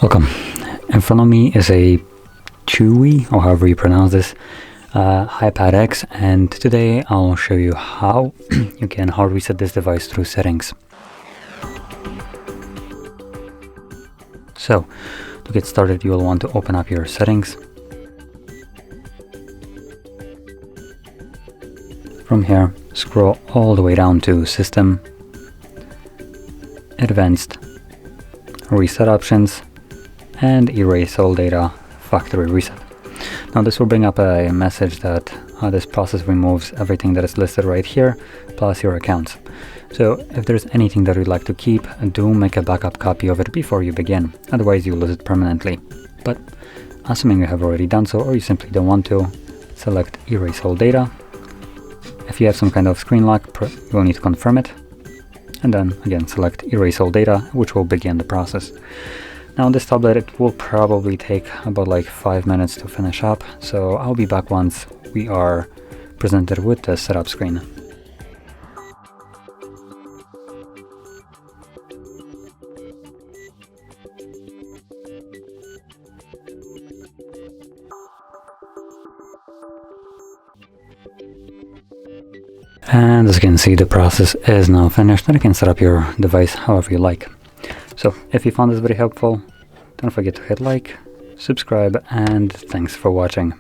Welcome. In front of me is a Chuwi, or however you pronounce this, HiPad X, and today I'll show you how you can hard reset this device through settings. So, to get started, you will want to open up your settings. From here, scroll all the way down to System, Advanced, Reset Options, and Erase All Data Factory Reset. Now this will bring up a message that this process removes everything that is listed right here, plus your accounts. So if there's anything that you'd like to keep, do make a backup copy of it before you begin, otherwise you'll lose it permanently. But assuming you have already done so, or you simply don't want to, select Erase All Data. If you have some kind of screen lock, you will need to confirm it. And then again select Erase All Data, which will begin the process. Now on this tablet it will probably take about like 5 minutes to finish up, so I'll be back once we are presented with the setup screen. And as you can see, the process is now finished and you can set up your device however you like. So if you found this very helpful, don't forget to hit like, subscribe, and thanks for watching.